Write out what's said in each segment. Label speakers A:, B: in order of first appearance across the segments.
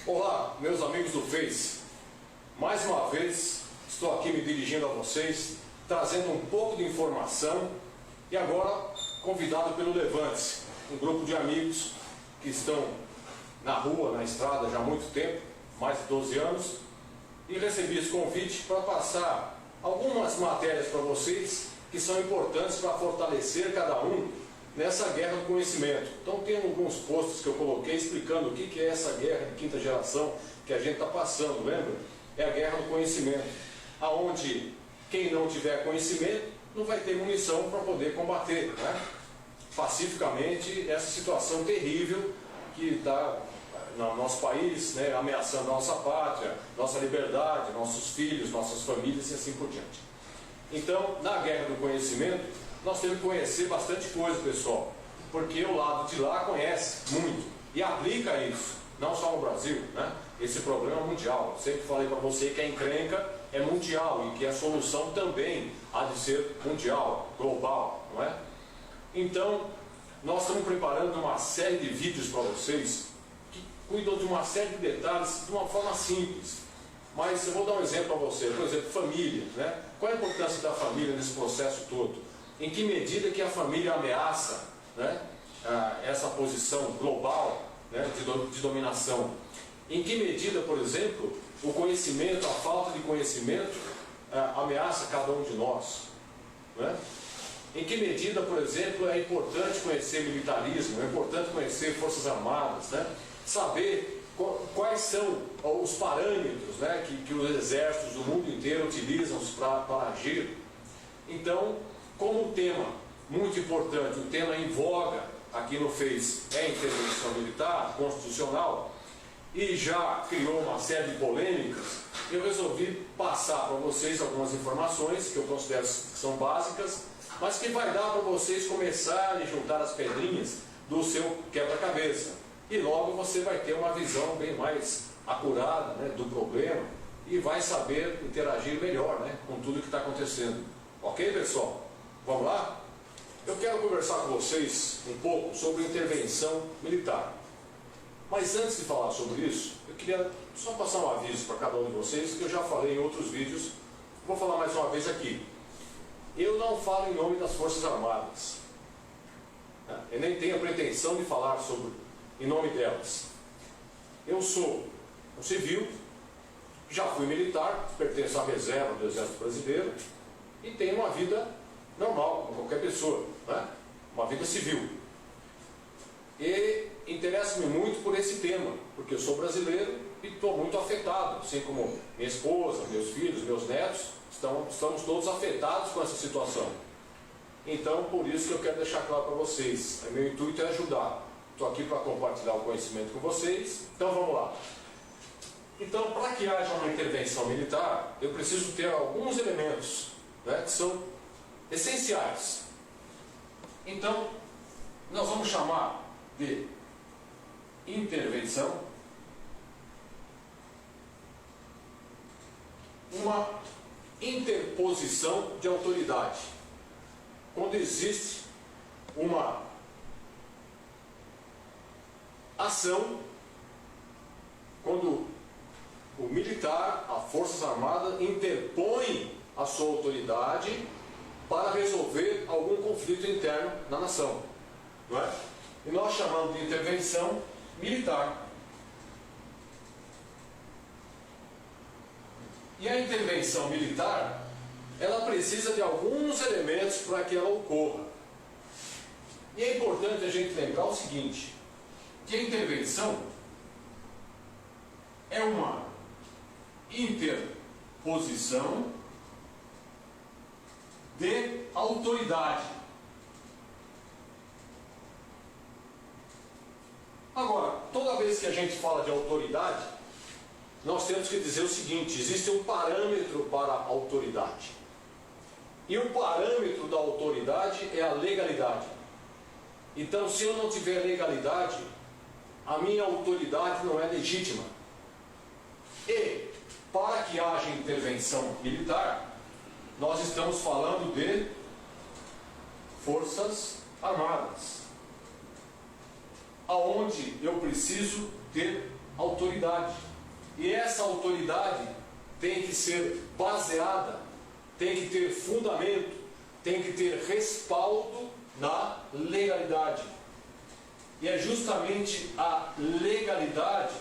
A: Olá, meus amigos do Face. Mais uma vez estou aqui me dirigindo a vocês, trazendo um pouco de informação e agora convidado pelo Levante-se, um grupo de amigos que estão na rua, na estrada já há muito tempo, mais de 12 anos, e recebi esse convite para passar algumas matérias para vocês que são importantes para fortalecer cada um nessa guerra do conhecimento. Então tem alguns posts que eu coloquei explicando o que é essa guerra de quinta geração que a gente está passando, lembra? É a guerra do conhecimento, aonde quem não tiver conhecimento não vai ter munição para poder combater, né, pacificamente essa situação terrível que está no nosso país, né, ameaçando a nossa pátria, nossa liberdade, nossos filhos, nossas famílias e assim por diante. Então, na guerra do conhecimento, nós temos que conhecer bastante coisa, pessoal, porque o lado de lá conhece muito e aplica isso, não só no Brasil, né? Esse problema é mundial. Eu sempre falei para você que a encrenca é mundial e que a solução também há de ser mundial, global, não é? Então, nós estamos preparando uma série de vídeos para vocês que cuidam de uma série de detalhes de uma forma simples. Mas eu vou dar um exemplo para você, por exemplo, família, né? Qual a importância da família nesse processo todo? Em que medida que a família ameaça, né, essa posição global, né, de dominação? Em que medida, por exemplo, o conhecimento, a falta de conhecimento ameaça cada um de nós, né? Em que medida, por exemplo, é importante conhecer militarismo, é importante conhecer forças armadas, né? Saber quais são os parâmetros, né, que os exércitos do mundo inteiro utilizam para agir. Então, como um tema muito importante, um tema em voga aqui no Face é a intervenção militar, constitucional, e já criou uma série de polêmicas, eu resolvi passar para vocês algumas informações que eu considero que são básicas, mas que vai dar para vocês começarem a juntar as pedrinhas do seu quebra-cabeça. E logo você vai ter uma visão bem mais acurada, né, do problema e vai saber interagir melhor, né, com tudo que está acontecendo. Ok, pessoal? Vamos lá? Eu quero conversar com vocês um pouco sobre intervenção militar. Mas antes de falar sobre isso, eu queria só passar um aviso para cada um de vocês, que eu já falei em outros vídeos, vou falar mais uma vez aqui. Eu não falo em nome das Forças Armadas. Eu nem tenho a pretensão de falar em nome delas. Eu sou um civil, já fui militar, pertenço à reserva do Exército Brasileiro e tenho uma vida normal, como qualquer pessoa, né? Uma vida civil. E interesso-me muito por esse tema, porque eu sou brasileiro e estou muito afetado, assim como minha esposa, meus filhos, meus netos, estamos todos afetados com essa situação. Então, por isso que eu quero deixar claro para vocês, meu intuito é ajudar. Estou aqui para compartilhar o conhecimento com vocês, então vamos lá. Então, para que haja uma intervenção militar, eu preciso ter alguns elementos, né, que são essenciais. Então, nós vamos chamar de intervenção uma interposição de autoridade. Quando existe uma ação, quando o militar, as Forças Armadas, interpõe a sua autoridade para resolver algum conflito interno na nação, não é? E nós chamamos de intervenção militar. E a intervenção militar, ela precisa de alguns elementos para que ela ocorra. E é importante a gente lembrar o seguinte, que a intervenção é uma interposição de autoridade. Agora, toda vez que a gente fala de autoridade, nós temos que dizer o seguinte, existe um parâmetro para a autoridade. E o parâmetro da autoridade é a legalidade. Então, se eu não tiver legalidade, a minha autoridade não é legítima. E, para que haja intervenção militar, nós estamos falando de Forças Armadas, aonde eu preciso ter autoridade. E essa autoridade tem que ser baseada, tem que ter fundamento, tem que ter respaldo na legalidade. E é justamente a legalidade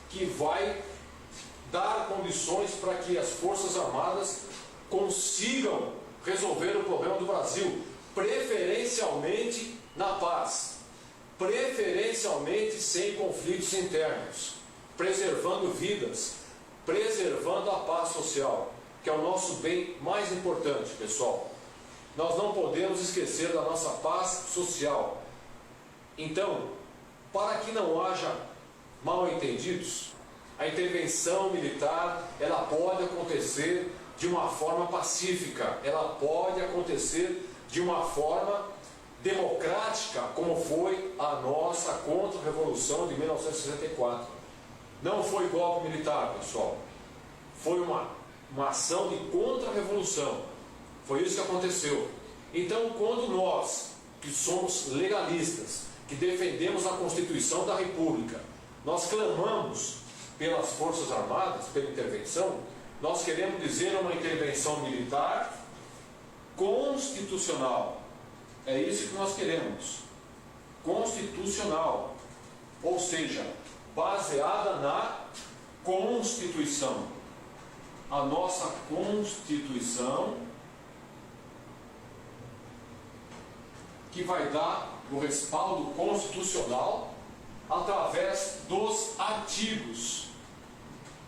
A: que vai dar condições para que as Forças Armadas consigam resolver o problema do Brasil, preferencialmente na paz, preferencialmente sem conflitos internos, preservando vidas, preservando a paz social, que é o nosso bem mais importante, pessoal. Nós não podemos esquecer da nossa paz social. Então, para que não haja mal-entendidos, a intervenção militar, ela pode acontecer de uma forma pacífica, ela pode acontecer de uma forma democrática, como foi a nossa contra-revolução de 1964. Não foi golpe militar, pessoal. Foi uma ação de contra-revolução. Foi isso que aconteceu. Então, quando nós, que somos legalistas, que defendemos a Constituição da República, nós clamamos pelas Forças Armadas, pela intervenção, nós queremos dizer uma intervenção militar constitucional. É isso que nós queremos. Constitucional. Ou seja, baseada na Constituição. A nossa Constituição, que vai dar o respaldo constitucional através dos artigos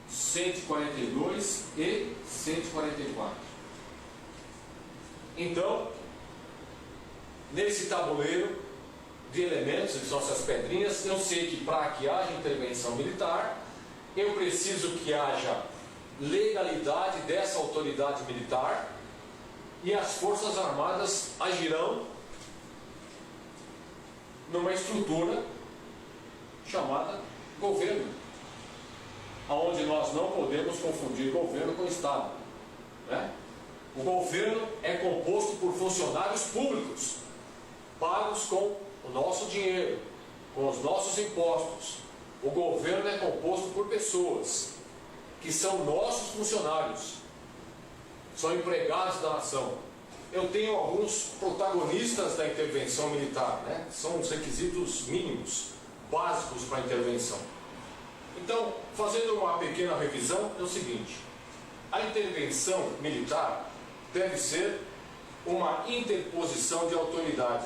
A: 142 e 144. Então, nesse tabuleiro de elementos, que são essas pedrinhas, eu sei que para que haja intervenção militar, eu preciso que haja legalidade dessa autoridade militar, e as Forças Armadas agirão numa estrutura chamada governo, onde nós não podemos confundir governo com Estado, né? O governo é composto por funcionários públicos, pagos com o nosso dinheiro, com os nossos impostos. O governo é composto por pessoas que são nossos funcionários, são empregados da nação. Eu tenho alguns protagonistas da intervenção militar, né? São os requisitos mínimos, básicos para a intervenção. Então, fazendo uma pequena revisão, é o seguinte: a intervenção militar deve ser uma interposição de autoridade.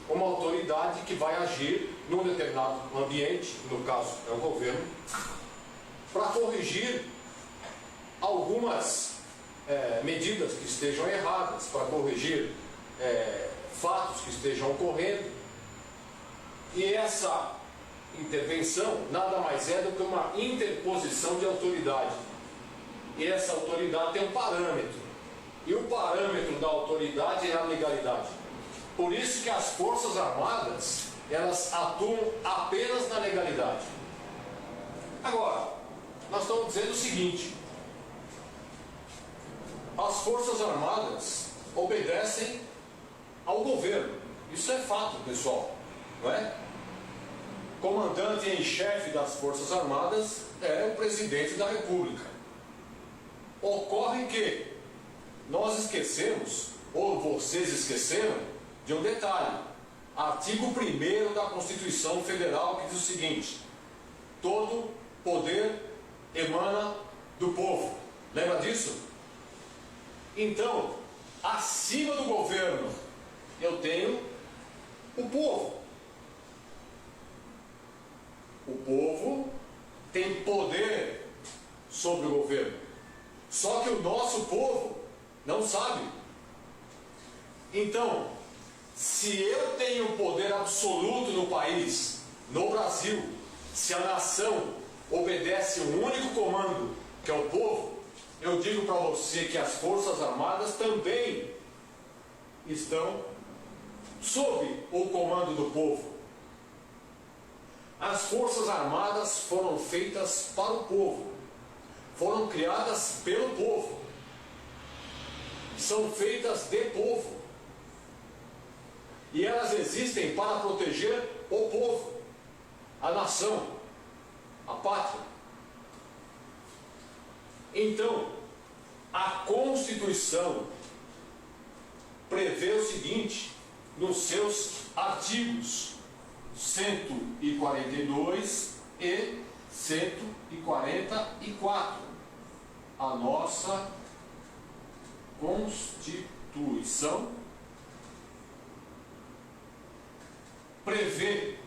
A: Uma autoridade que vai agir num determinado ambiente, no caso é o governo, para corrigir algumas medidas que estejam erradas, para corrigir fatos que estejam ocorrendo. E essa intervenção nada mais é do que uma interposição de autoridade. E essa autoridade tem um parâmetro. E o parâmetro da autoridade é a legalidade. Por isso que as Forças Armadas, elas atuam apenas na legalidade. Agora, nós estamos dizendo o seguinte: as Forças Armadas obedecem ao governo. Isso é fato, pessoal, não é? Comandante em chefe das Forças Armadas é o presidente da República. Ocorre que nós esquecemos, ou vocês esqueceram, de um detalhe. Artigo 1º da Constituição Federal, que diz o seguinte: todo poder emana do povo. Lembra disso? Então, acima do governo, eu tenho o povo. O povo tem poder sobre o governo. Só que o nosso povo não sabe. Então, se eu tenho poder absoluto no país, no Brasil, se a nação obedece um único comando, que é o povo, eu digo para você que as Forças Armadas também estão sob o comando do povo. As Forças Armadas foram feitas para o povo, foram criadas pelo povo, são feitas de povo, e elas existem para proteger o povo. a nação, a pátria. Então, a Constituição prevê o seguinte, nos seus artigos 142 e 144. A nossa Constituição prevê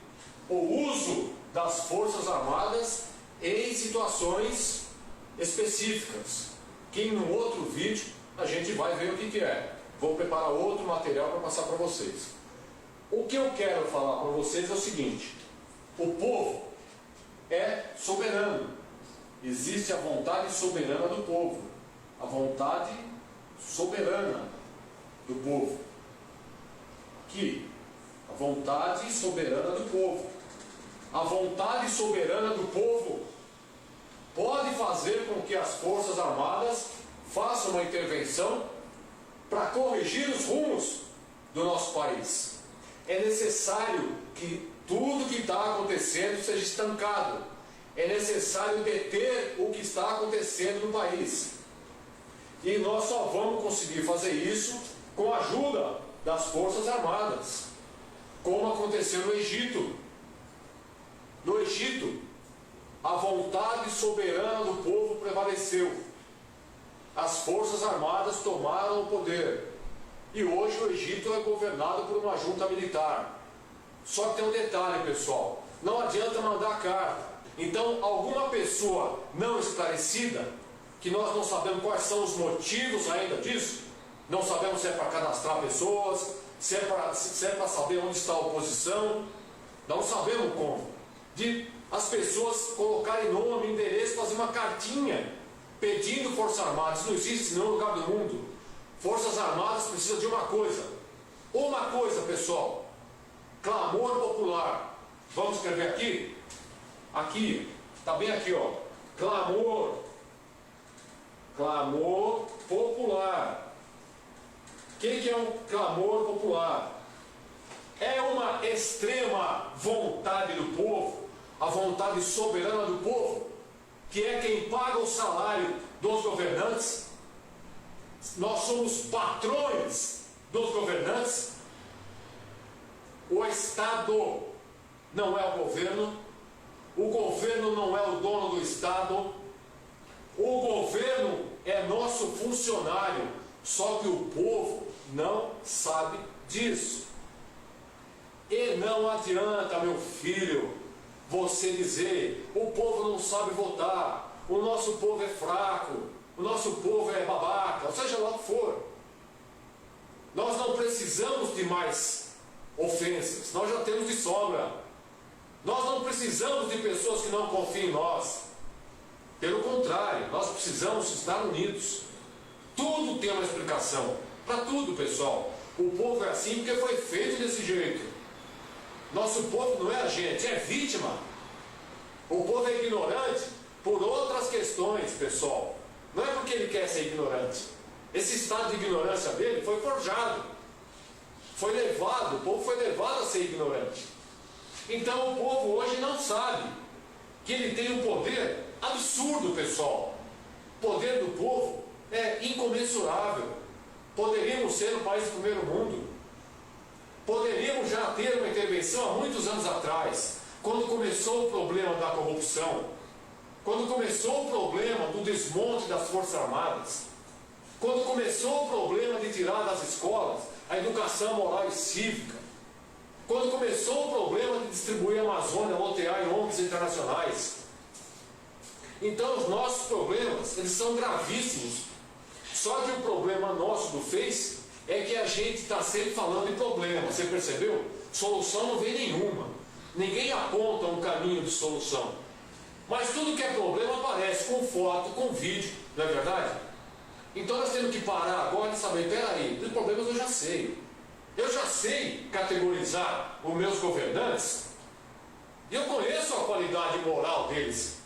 A: o uso das Forças Armadas em situações específicas, que em um outro vídeo a gente vai ver o que é. Vou preparar outro material para passar para vocês. O que eu quero falar para vocês é o seguinte: o povo é soberano. Existe a vontade soberana do povo. A vontade soberana do povo. A vontade soberana do povo. A vontade soberana do povo pode fazer com que as Forças Armadas façam uma intervenção para corrigir os rumos do nosso país. É necessário que tudo que está acontecendo seja estancado. É necessário deter o que está acontecendo no país. E nós só vamos conseguir fazer isso com a ajuda das Forças Armadas, como aconteceu no Egito. No Egito, a vontade soberana do povo prevaleceu. As Forças Armadas tomaram o poder. E hoje o Egito é governado por uma junta militar. Só que tem um detalhe, pessoal. Não adianta mandar carta. Então, alguma pessoa não esclarecida, que nós não sabemos quais são os motivos ainda disso, não sabemos se é para cadastrar pessoas, se é para saber onde está a oposição, não sabemos como. De as pessoas colocarem nome, endereço, fazer uma cartinha pedindo Forças Armadas. Isso não existe em nenhum lugar do mundo. Forças Armadas precisam de uma coisa, pessoal: clamor popular. Vamos escrever aqui? Aqui, está bem aqui, ó. Clamor popular. O que é um clamor popular? É uma extrema vontade do povo, a vontade soberana do povo, que é quem paga o salário dos governantes. Nós somos patrões dos governantes. O Estado não é o governo não é o dono do Estado, o governo é nosso funcionário, só que o povo não sabe disso. E não adianta, meu filho, você dizer: o povo não sabe votar, o nosso povo é fraco, o nosso povo é babaca, ou seja lá o que for. Nós não precisamos de mais ofensas, nós já temos de sobra. Nós não precisamos de pessoas que não confiem em nós. Pelo contrário, nós precisamos estar unidos. Tudo tem uma explicação. Para tudo, pessoal. O povo é assim porque foi feito desse jeito. Nosso povo não é a gente, é vítima. O povo é ignorante por outras questões, pessoal. Não é porque ele quer ser ignorante. Esse estado de ignorância dele foi forjado. Foi levado, o povo foi levado a ser ignorante. Então o povo hoje não sabe que ele tem um poder absurdo, pessoal. O poder do povo é incomensurável. Poderíamos ser um país do primeiro mundo. Poderíamos já ter uma intervenção há muitos anos atrás, quando começou o problema da corrupção, quando começou o problema do desmonte das Forças Armadas, quando começou o problema de tirar das escolas a educação moral e cívica, quando começou o problema de distribuir a Amazônia, lotear em ONGs internacionais. Então os nossos problemas, eles são gravíssimos. Só que o problema nosso do Face é que a gente está sempre falando de problema. Você percebeu? Solução não vem nenhuma. Ninguém aponta um caminho de solução. Mas tudo que é problema aparece com foto, com vídeo, não é verdade? Então nós temos que parar agora e saber: peraí, dos problemas eu já sei. Eu já sei categorizar os meus governantes. E eu conheço a qualidade moral deles.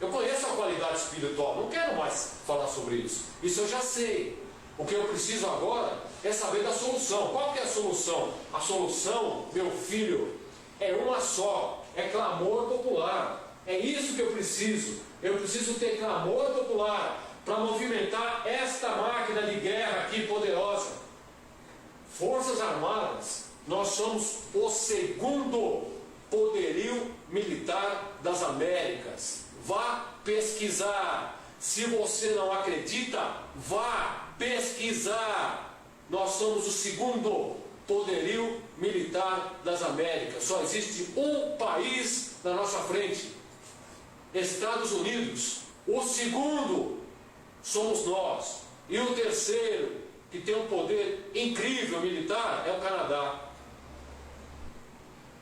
A: Eu conheço a qualidade espiritual. Não quero mais falar sobre isso. Isso eu já sei. O que eu preciso agora é saber da solução. Qual que é a solução? A solução, meu filho, é uma só. é clamor popular. É isso que eu preciso. Eu preciso ter clamor popular para movimentar esta máquina de guerra aqui poderosa. Forças Armadas, nós somos o segundo poderio militar das Américas. Vá pesquisar. Se você não acredita, vá pesquisar. Nós somos o segundo poderio militar das Américas. Só existe um país na nossa frente: Estados Unidos. O segundo somos nós. E o terceiro, que tem um poder incrível militar, é o Canadá.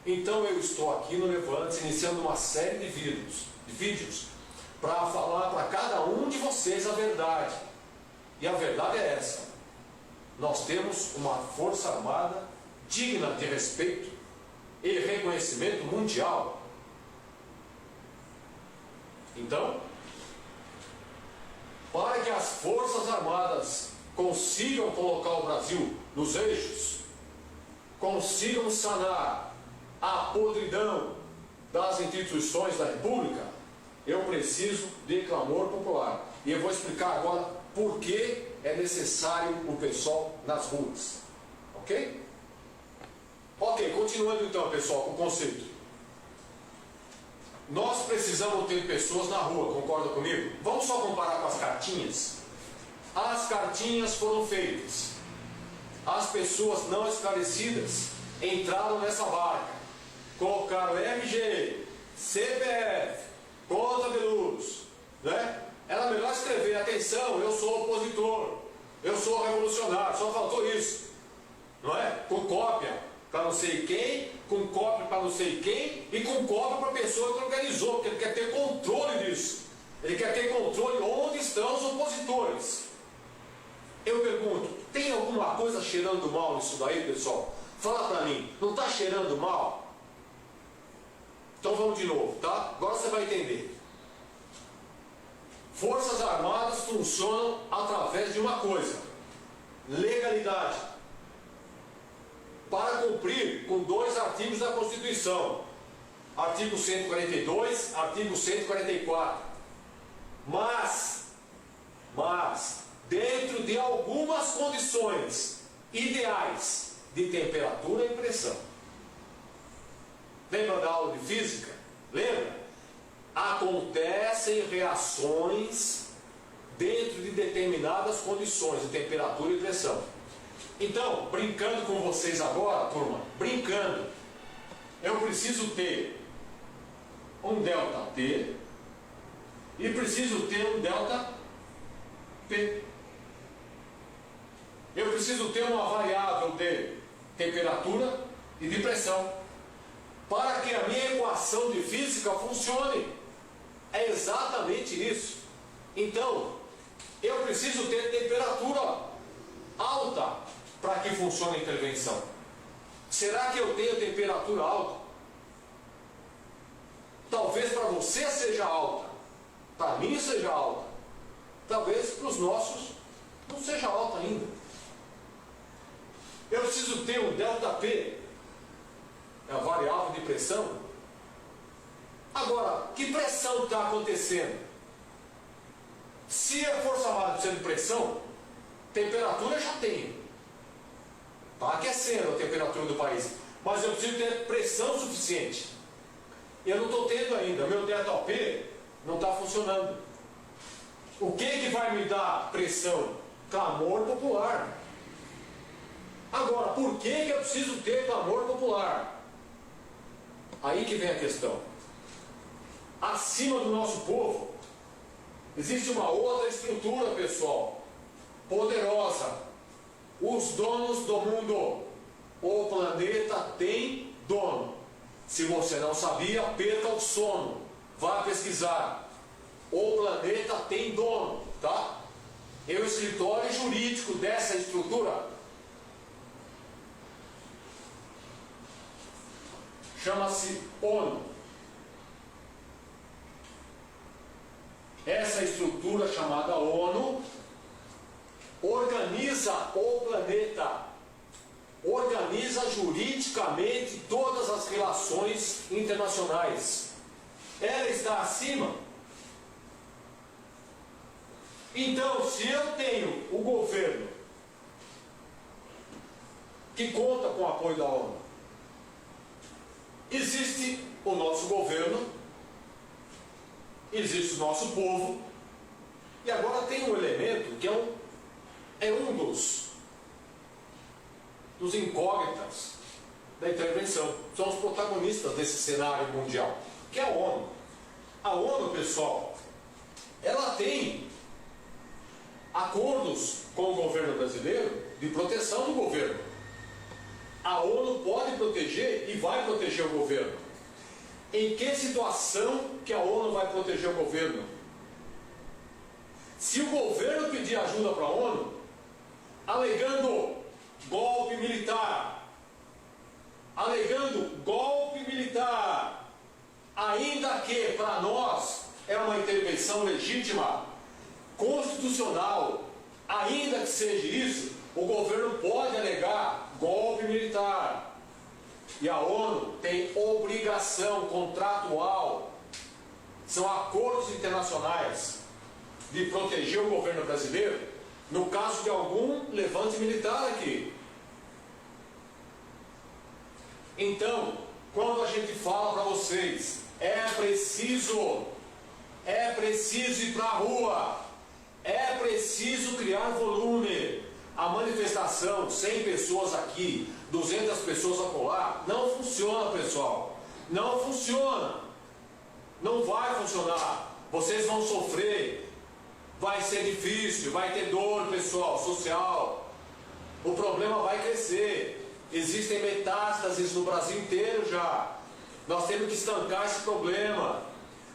A: Então eu estou aqui no Levante-se iniciando uma série de vídeos para falar para cada um de vocês a verdade. E a verdade é essa: nós temos uma força armada digna de respeito e reconhecimento mundial. Então, para que as forças armadas consigam colocar o Brasil nos eixos, consigam sanar a podridão das instituições da República, eu preciso de clamor popular. E eu vou explicar agora por que é necessário o pessoal nas ruas. Ok? Ok, continuando então, pessoal, com o conceito. Nós precisamos ter pessoas na rua, concorda comigo? Vamos só comparar com as cartinhas. As cartinhas foram feitas. As pessoas não esclarecidas entraram nessa barca, colocaram RG, CPF, conta de luz, né? Era melhor escrever: atenção, eu sou opositor, eu sou revolucionário, só faltou isso, não é? Com cópia para não sei quem, com cópia para não sei quem e com cópia para a pessoa que organizou, porque ele quer ter controle disso. Ele quer ter controle onde estão os opositores. Eu pergunto: tem alguma coisa cheirando mal nisso daí, pessoal? Fala para mim, não está cheirando mal? Então vamos de novo, tá? Agora você vai entender. Forças Armadas funcionam através de uma coisa: legalidade. Para cumprir com 2 artigos da Constituição, artigo 142, artigo 144. Mas, dentro de algumas condições ideais de temperatura e pressão. Lembra da aula de física? Lembra? Acontecem reações dentro de determinadas condições de temperatura e pressão. Então, brincando com vocês agora, turma, brincando, eu preciso ter um ΔT e preciso ter um ΔP. Eu preciso ter uma variável de temperatura e de pressão para que a minha equação de física funcione. É exatamente isso. Então, eu preciso ter temperatura alta para que funcione a intervenção. Será que eu tenho temperatura alta? Talvez para você seja alta, para mim seja alta, talvez para os nossos não seja alta ainda. Eu preciso ter um ΔP, é a variável de pressão. Agora, que pressão está acontecendo? Se a Força Armada precisa de pressão, temperatura eu já tenho. Está aquecendo a temperatura do país. Mas eu preciso ter pressão suficiente. Eu não estou tendo ainda. Meu ΔP não está funcionando. O que vai me dar pressão? Clamor popular. Agora, por que eu preciso ter clamor popular? Aí que vem a questão. Acima do nosso povo, existe uma outra estrutura, pessoal, poderosa. Os donos do mundo. O planeta tem dono. Se você não sabia, perca o sono. Vá pesquisar. O planeta tem dono, tá? É o escritório jurídico dessa estrutura. Chama-se ONU. Essa estrutura chamada ONU organiza o planeta. organiza juridicamente todas as relações internacionais. Ela está acima. Então, se eu tenho o governo que conta com o apoio da ONU, existe o nosso governo, existe o nosso povo, e agora tem um elemento que é um dos incógnitas da intervenção. São os protagonistas desse cenário mundial, que é a ONU. A ONU, pessoal, ela tem acordos com o governo brasileiro de proteção do governo. A ONU pode proteger e vai proteger o governo. Em que situação que a ONU vai proteger o governo? Se o governo pedir ajuda para a ONU, alegando golpe militar, ainda que para nós é uma intervenção legítima, constitucional, ainda que seja isso, o governo pode alegar golpe militar. E a ONU tem obrigação contratual, são acordos internacionais, de proteger o governo brasileiro no caso de algum levante militar aqui. Então, quando a gente fala para vocês, é preciso ir para a rua, é preciso criar volume. A manifestação, 100 pessoas aqui, 200 pessoas acolá, não funciona, pessoal. Não funciona. Não vai funcionar. Vocês vão sofrer. Vai ser difícil, vai ter dor, pessoal, social. O problema vai crescer. Existem metástases no Brasil inteiro já. Nós temos que estancar esse problema.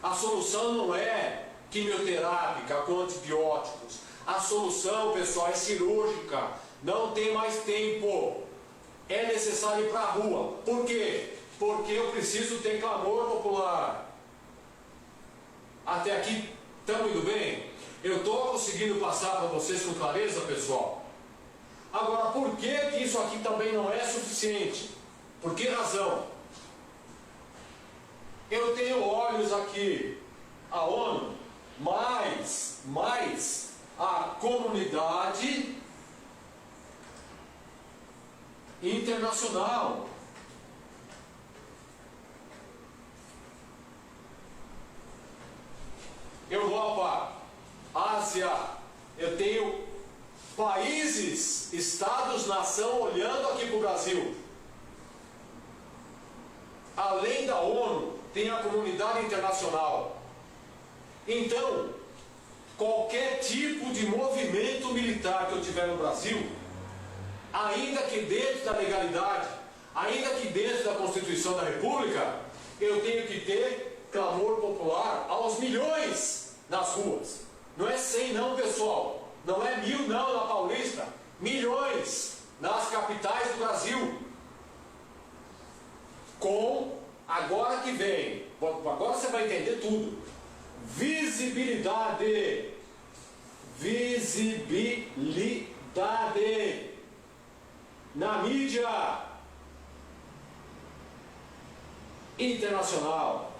A: A solução não é quimioterápica com antibióticos. A solução, pessoal, é cirúrgica. Não tem mais tempo. É necessário ir para a rua. Por quê? Porque eu preciso ter clamor popular. Até aqui, estamos indo bem? Eu estou conseguindo passar para vocês com clareza, pessoal? Agora, por que isso aqui também não é suficiente? Por que razão? Eu tenho olhos aqui, a ONU, mais a comunidade internacional. Europa, Ásia, eu tenho países, estados, nação olhando aqui para o Brasil. Além da ONU, tem a comunidade internacional. Então, qualquer tipo de movimento militar que eu tiver no Brasil, ainda que dentro da legalidade, ainda que dentro da Constituição da República, eu tenho que ter clamor popular aos milhões nas ruas. Não é 100 não, pessoal. Não é 1000 não na Paulista. Milhões nas capitais do Brasil. Com, agora que vem, agora você vai entender tudo. Visibilidade na mídia internacional.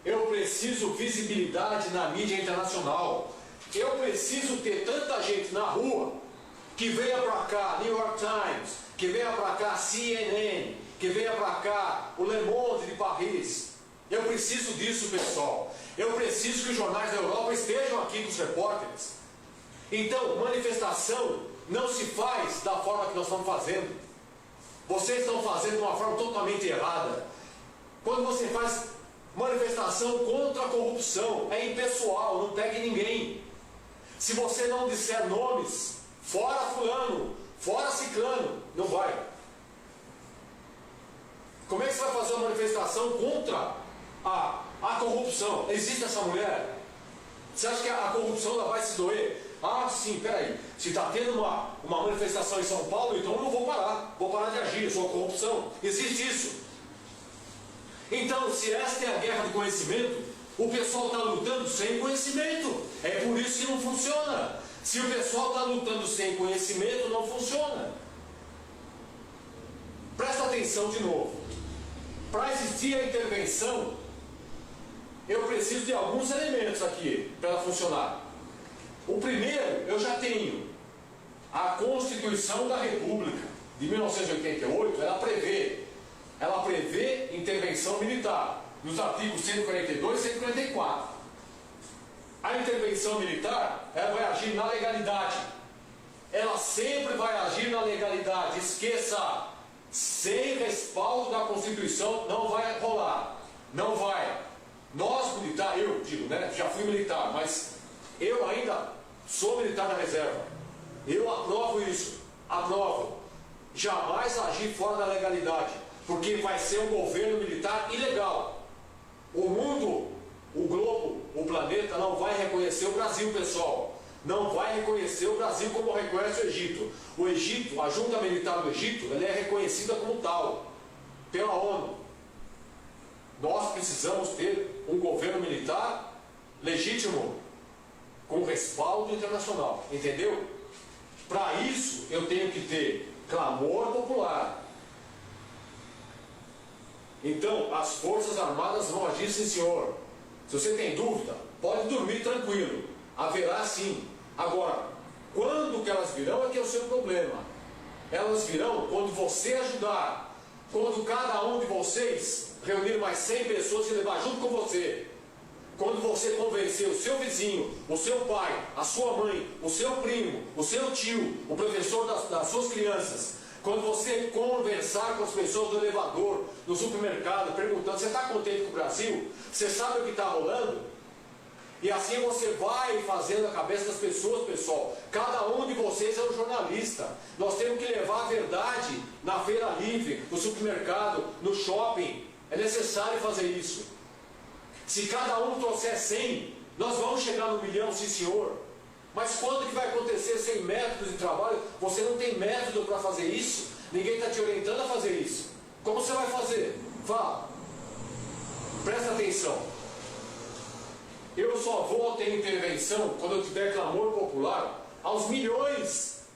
A: Eu preciso visibilidade na mídia internacional. Eu preciso ter tanta gente na rua que venha para cá New York Times, que venha para cá CNN, que venha para cá o Le Monde de Paris. Eu preciso disso, pessoal. Eu preciso que os jornais da Europa estejam aqui com os repórteres. Então, manifestação não se faz da forma que nós estamos fazendo. Vocês estão fazendo de uma forma totalmente errada. Quando você faz manifestação contra a corrupção, é impessoal, não pegue ninguém. Se você não disser nomes, fora fulano, fora ciclano, não vai. Como é que você vai fazer uma manifestação contra a corrupção? Existe essa mulher? Você acha que a corrupção ela vai se doer? Ah, sim, peraí. Se está tendo uma manifestação em São Paulo, então eu não vou parar de agir, eu sou a corrupção. Existe isso. Então, se esta é a guerra do conhecimento, o pessoal está lutando sem conhecimento. É por por isso que não funciona. Se o pessoal está lutando sem conhecimento, não funciona. Presta atenção de novo. Para existir a intervenção, eu preciso de alguns elementos aqui para ela funcionar. O primeiro, eu já tenho. A Constituição da República de 1988, ela prevê intervenção militar nos artigos 142 e 144. A intervenção militar, ela vai agir na legalidade. Ela sempre vai agir na legalidade. Esqueça, sem respaldo da Constituição não vai rolar. Não vai. Nós militares, eu digo, né? Já fui militar, mas eu ainda sou militar na reserva. Eu aprovo isso. Aprovo. Jamais agir fora da legalidade, porque vai ser um governo militar ilegal. O mundo, o globo, o planeta não vai reconhecer o Brasil, pessoal. Não vai reconhecer o Brasil como reconhece o Egito. O Egito, a junta militar do Egito, ela é reconhecida como tal pela ONU. Nós precisamos ter um governo militar legítimo, com respaldo internacional, entendeu? Para isso eu tenho que ter clamor popular. Então as Forças Armadas vão agir, sim senhor. Se você tem dúvida, pode dormir tranquilo. Haverá sim. Agora, quando que elas virão é que é o seu problema. Elas virão quando você ajudar. Quando cada um de vocês reunir mais 100 pessoas e levar junto com você. Quando você convencer o seu vizinho, o seu pai, a sua mãe, o seu primo, o seu tio, o professor das suas crianças. Quando você conversar com as pessoas do elevador, no supermercado, perguntando, você está contente com o Brasil? Você sabe o que está rolando? E assim você vai fazendo a cabeça das pessoas, pessoal. Cada um de vocês é um jornalista. Nós temos que levar a verdade na feira livre, no supermercado, no shopping. É necessário fazer isso. Se cada um trouxer 100, nós vamos chegar no 1 milhão, sim senhor. Mas quando que vai acontecer sem métodos de trabalho? Você não tem método para fazer isso? Ninguém está te orientando a fazer isso. Como você vai fazer? Fala. Presta atenção. Eu só vou ter intervenção quando eu tiver clamor popular aos milhões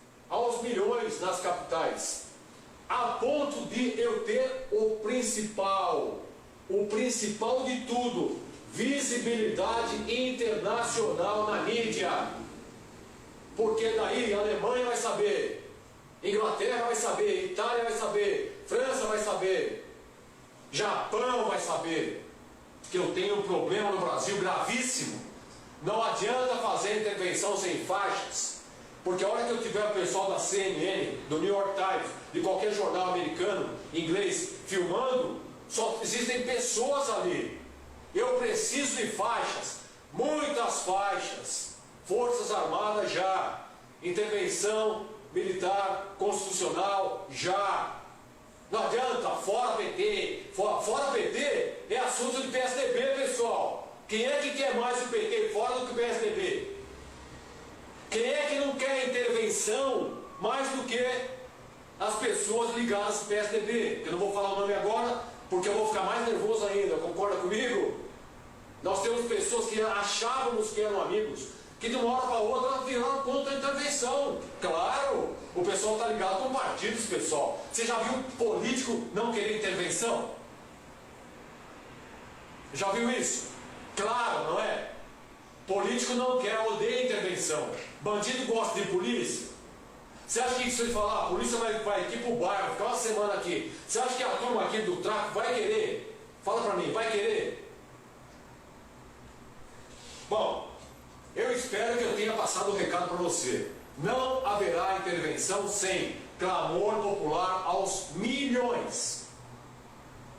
A: nas capitais, a ponto de eu ter o principal de tudo, visibilidade internacional na mídia. Porque daí a Alemanha vai saber, Inglaterra vai saber, Itália vai saber, França vai saber, Japão vai saber que eu tenho um problema no Brasil gravíssimo. Não adianta fazer intervenção sem faixas, porque a hora que eu tiver o pessoal da CNN, do New York Times, de qualquer jornal americano, inglês, filmando, só existem pessoas ali. Eu preciso de faixas, muitas faixas. Forças Armadas já, intervenção militar, constitucional já. Não adianta, fora PT. Fora PT é assunto de PSDB, pessoal. Quem é que quer mais o PT fora do que o PSDB? Quem é que não quer intervenção mais do que as pessoas ligadas ao PSDB? Eu não vou falar o nome agora, porque eu vou ficar mais nervoso ainda, concorda comigo? Nós temos pessoas que achávamos que eram amigos, que de uma hora para outra viraram contra a intervenção. Claro, o pessoal está ligado com partidos, pessoal. Você já viu um político não querer intervenção? Já viu isso? Claro, não é? Político não quer, odeia intervenção. Bandido gosta de polícia. Você acha que se ele falar, a polícia vai aqui pro bairro, ficar uma semana aqui, você acha que a turma aqui do tráfico vai querer? Fala para mim, vai querer? Bom, eu espero que eu tenha passado o recado para você. Não haverá intervenção sem clamor popular aos milhões.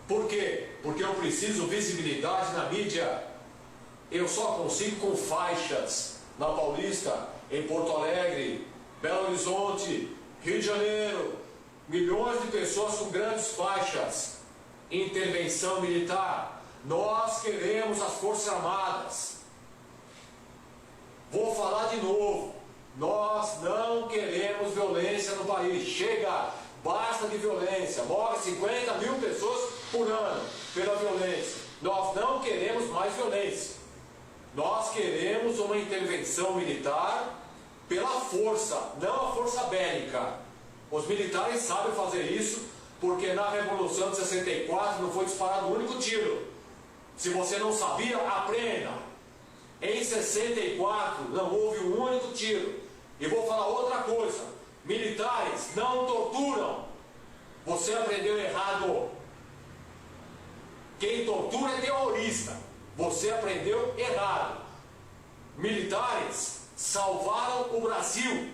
A: Por quê? Porque eu preciso visibilidade na mídia. Eu só consigo com faixas na Paulista, em Porto Alegre, Belo Horizonte, Rio de Janeiro. Milhões de pessoas com grandes faixas. Intervenção militar. Nós queremos as Forças Armadas. Vou falar de novo. Nós não queremos violência no país. Chega! Basta de violência. Morre 50 mil pessoas por ano pela violência. Nós não queremos mais violência. Nós queremos uma intervenção militar pela força, não a força bélica. Os militares sabem fazer isso, porque na Revolução de 64 não foi disparado um único tiro. Se você não sabia, aprenda. Em 64 não houve um único tiro. E vou falar outra coisa: militares não torturam. Você aprendeu errado. Quem tortura é terrorista. Você aprendeu errado. Militares salvaram o Brasil.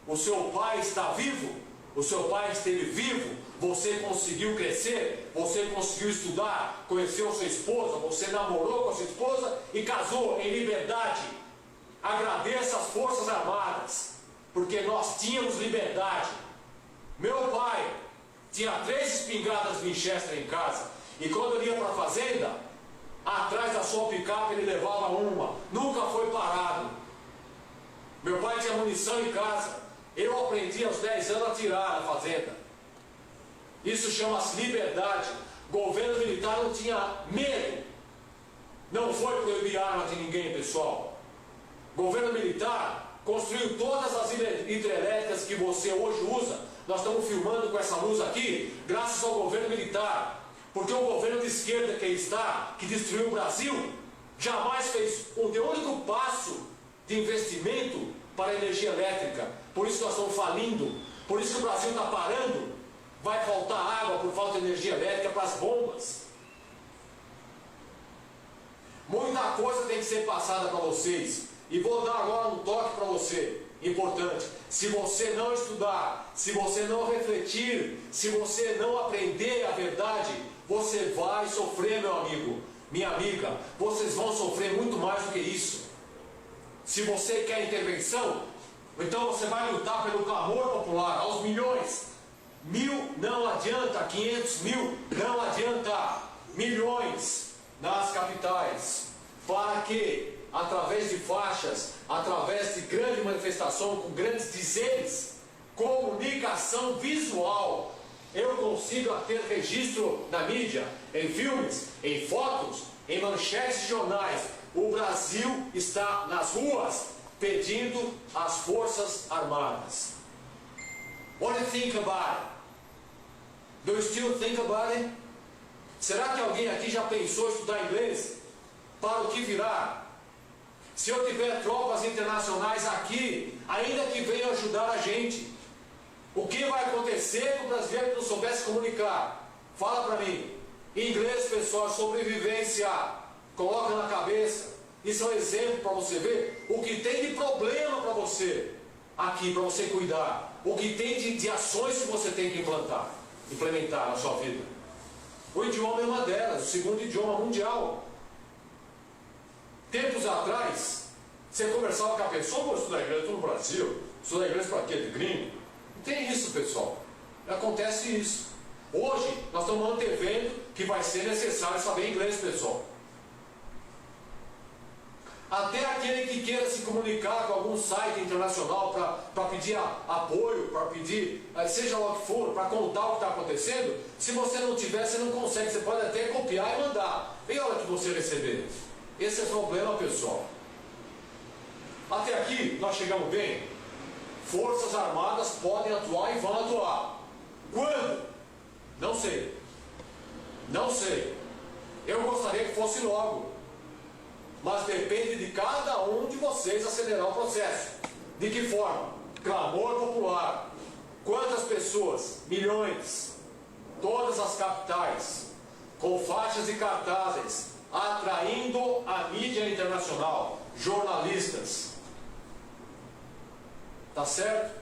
A: O seu pai está vivo, o seu pai esteve vivo, você conseguiu crescer, você conseguiu estudar, conheceu sua esposa, você namorou com a sua esposa e casou em liberdade. Agradeça as Forças Armadas, porque nós tínhamos liberdade. Meu pai tinha 3 espingardas Winchester em casa, e quando ele ia para a fazenda, atrás da sua picape ele levava uma, nunca foi parado. Meu pai tinha munição em casa, eu aprendi aos 10 anos a tirar na fazenda. Isso chama-se liberdade. Governo militar não tinha medo. Não foi proibir arma de ninguém, pessoal. Governo militar construiu todas as hidrelétricas que você hoje usa. Nós estamos filmando com essa luz aqui, graças ao governo militar. Porque o governo de esquerda que está, que destruiu o Brasil, jamais fez um único passo de investimento para a energia elétrica. Por isso nós estamos falindo. Por isso que o Brasil está parando. Vai faltar água por falta de energia elétrica para as bombas. Muita coisa tem que ser passada para vocês. E vou dar agora um toque para você, importante. Se você não estudar, se você não refletir, se você não aprender a verdade, você vai sofrer, meu amigo, minha amiga. Vocês vão sofrer muito mais do que isso. Se você quer intervenção, então você vai lutar pelo clamor popular, aos milhões. 1000 não adianta, 500 mil não adianta, milhões nas capitais, para que, através de faixas, através de grande manifestação, com grandes dizeres, comunicação visual, eu consiga ter registro na mídia, em filmes, em fotos, em manchetes de jornais. O Brasil está nas ruas pedindo as Forças Armadas. What do you think about it? Do you still think about it? Será que alguém aqui já pensou em estudar inglês? Para o que virá? Se eu tiver tropas internacionais aqui, ainda que venham ajudar a gente, o que vai acontecer com o brasileiro que não soubesse comunicar? Fala para mim. Inglês, pessoal, sobrevivência. Coloca na cabeça. Isso é um exemplo para você ver o que tem de problema para você aqui, para você cuidar. O que tem de ações que você tem que implementar na sua vida. O idioma é uma delas, o segundo idioma mundial. Tempos atrás, você conversava com a pessoa, vou estudar inglês, estou no Brasil, estudar inglês para quê? De gringo? Não tem isso, pessoal. Acontece isso. Hoje, nós estamos antevendo que vai ser necessário saber inglês, pessoal. Até aquele que queira se comunicar com algum site internacional para pedir apoio, para pedir, seja lá o que for, para contar o que está acontecendo, se você não tiver, você não consegue, você pode até copiar e mandar. E a hora que você receber? Esse é o problema, pessoal. Até aqui, nós chegamos bem. Forças Armadas podem atuar e vão atuar. Quando? Não sei. Não sei. Eu gostaria que fosse logo. Mas depende de cada um de vocês acelerar o processo. De que forma? Clamor popular. Quantas pessoas? Milhões. Todas as capitais, com faixas e cartazes, atraindo a mídia internacional, jornalistas. Tá certo?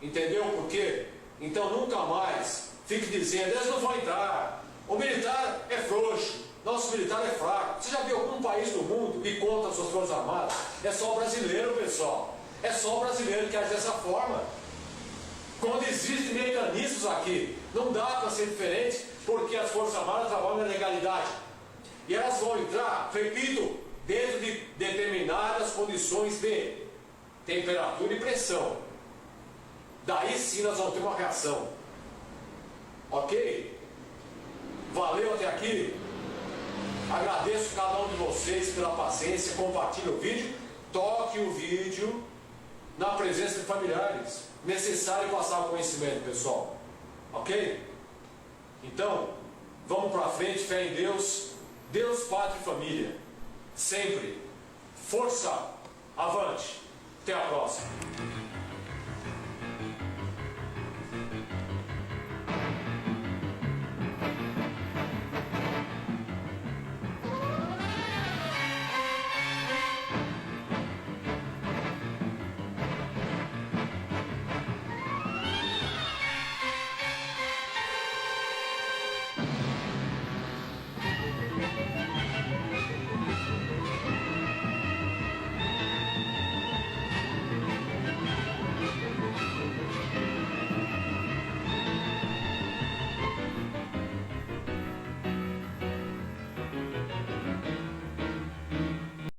A: Entendeu por quê? Então nunca mais fique dizendo, eles não vão entrar. O militar é frouxo. Nosso militar é fraco. Você já viu algum país do mundo que conta as suas Forças Armadas? É só o brasileiro, pessoal. É só o brasileiro que age dessa forma. Quando existem mecanismos aqui, não dá para ser diferente, porque as Forças Armadas trabalham na legalidade. E elas vão entrar, repito, dentro de determinadas condições de temperatura e pressão. Daí sim nós vamos ter uma reação. Ok? Valeu até aqui? Agradeço cada um de vocês pela paciência. Compartilhe o vídeo, toque o vídeo na presença de familiares. Necessário passar o conhecimento, pessoal. Ok? Então, vamos para frente, fé em Deus, Deus, Pátria e Família. Sempre. Força, avante. Até a próxima.